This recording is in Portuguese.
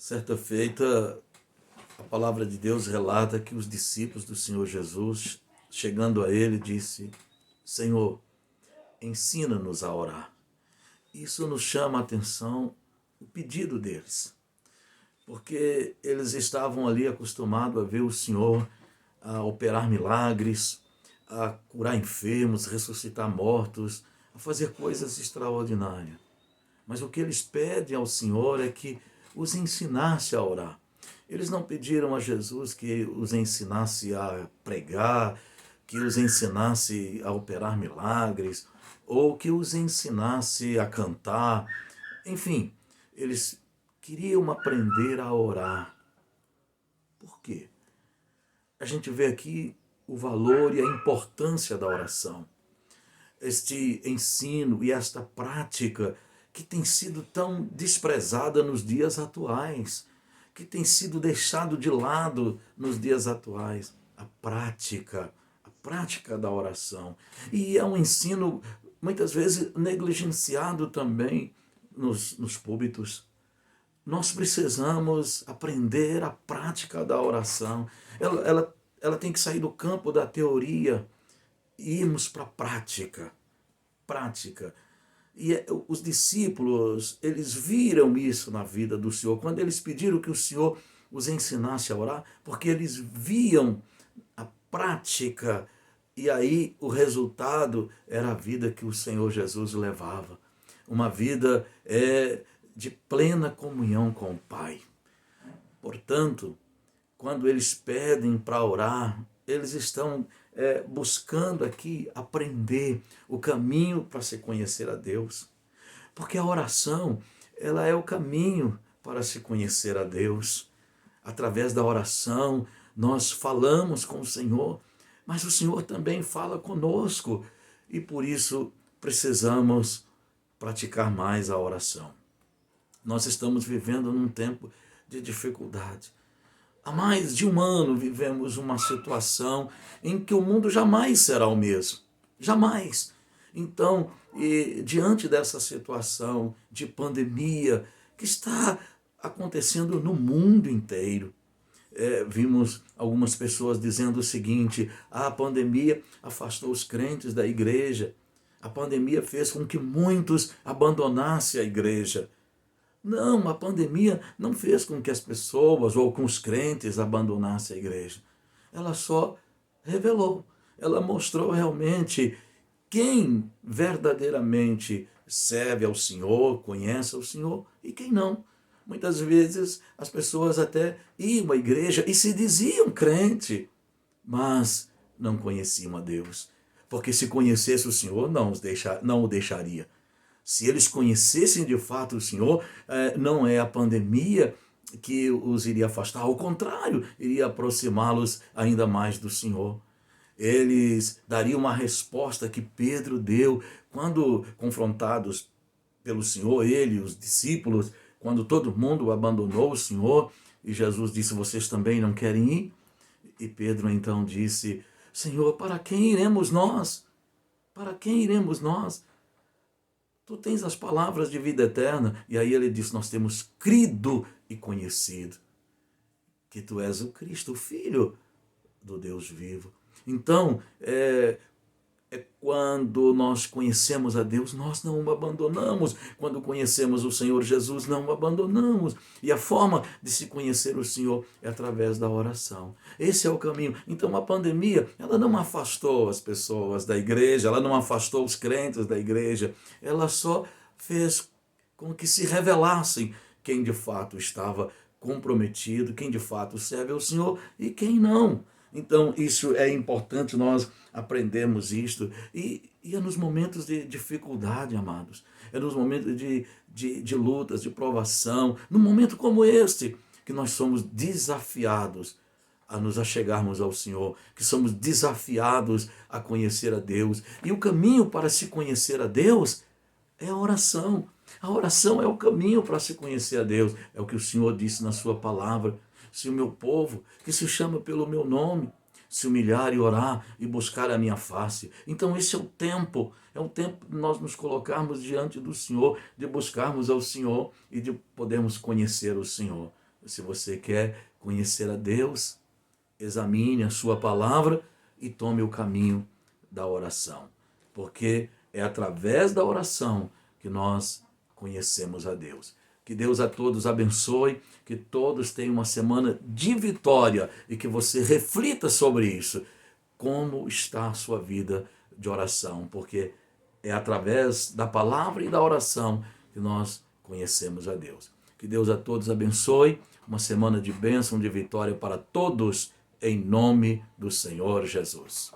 Certa feita, a palavra de Deus relata que os discípulos do Senhor Jesus, chegando a ele, disse: Senhor, ensina-nos a orar. Isso nos chama a atenção, o pedido deles, porque eles estavam ali acostumados a ver o Senhor a operar milagres, a curar enfermos, ressuscitar mortos, a fazer coisas extraordinárias. Mas o que eles pedem ao Senhor é que os ensinasse a orar. Eles não pediram a Jesus que os ensinasse a pregar, que os ensinasse a operar milagres, ou que os ensinasse a cantar. Enfim, eles queriam aprender a orar. Por quê? A gente vê aqui o valor e a importância da oração. Este ensino e esta prática que tem sido tão desprezada nos dias atuais, que tem sido deixado de lado nos dias atuais. A prática da oração. E é um ensino, muitas vezes, negligenciado também nos púlpitos. Nós precisamos aprender a prática da oração. Ela tem que sair do campo da teoria e irmos para a prática. Prática. E os discípulos, eles viram isso na vida do Senhor, quando eles pediram que o Senhor os ensinasse a orar, porque eles viam a prática, e aí o resultado era a vida que o Senhor Jesus levava. Uma vida de plena comunhão com o Pai. Portanto, quando eles pedem para orar, eles estão buscando aqui aprender o caminho para se conhecer a Deus. Porque a oração, ela é o caminho para se conhecer a Deus. Através da oração, nós falamos com o Senhor, mas o Senhor também fala conosco. E por isso precisamos praticar mais a oração. Nós estamos vivendo num tempo de dificuldade. Há mais de um ano vivemos uma situação em que o mundo jamais será o mesmo. Jamais. Então, diante dessa situação de pandemia que está acontecendo no mundo inteiro, vimos algumas pessoas dizendo o seguinte: a pandemia afastou os crentes da igreja. A pandemia fez com que muitos abandonassem a igreja. Não, a pandemia não fez com que as pessoas ou com os crentes abandonassem a igreja. Ela só revelou, ela mostrou realmente quem verdadeiramente serve ao Senhor, conhece ao Senhor e quem não. Muitas vezes as pessoas até iam à igreja e se diziam crente, mas não conheciam a Deus. Porque se conhecesse o Senhor, não o deixaria. Se eles conhecessem de fato o Senhor, não é a pandemia que os iria afastar, ao contrário, iria aproximá-los ainda mais do Senhor. Eles dariam uma resposta que Pedro deu quando confrontados pelo Senhor, ele e os discípulos, quando todo mundo abandonou o Senhor, e Jesus disse: vocês também não querem ir? E Pedro então disse: Senhor, para quem iremos nós? Para quem iremos nós? Tu tens as palavras de vida eterna. E aí ele diz: nós temos crido e conhecido que tu és o Cristo, o Filho do Deus vivo. Então, quando nós conhecemos a Deus, nós não o abandonamos. Quando conhecemos o Senhor Jesus, não o abandonamos. E a forma de se conhecer o Senhor é através da oração. Esse é o caminho. Então a pandemia, ela não afastou as pessoas da igreja, ela não afastou os crentes da igreja, ela só fez com que se revelassem quem de fato estava comprometido, quem de fato serve ao Senhor e quem não. Então, isso é importante nós aprendermos isto. E é nos momentos de dificuldade, amados. É nos momentos de lutas, de provação. Num momento como este, que nós somos desafiados a nos achegarmos ao Senhor, que somos desafiados a conhecer a Deus. E o caminho para se conhecer a Deus é a oração. A oração é o caminho para se conhecer a Deus. É o que o Senhor disse na sua palavra. Se o meu povo, que se chama pelo meu nome, se humilhar e orar e buscar a minha face. Então esse é o tempo de nós nos colocarmos diante do Senhor, de buscarmos ao Senhor e de podermos conhecer o Senhor. Se você quer conhecer a Deus, examine a sua palavra e tome o caminho da oração. Porque é através da oração que nós conhecemos a Deus. Que Deus a todos abençoe, que todos tenham uma semana de vitória e que você reflita sobre isso. Como está a sua vida de oração? Porque é através da palavra e da oração que nós conhecemos a Deus. Que Deus a todos abençoe, uma semana de bênção, de vitória para todos, em nome do Senhor Jesus.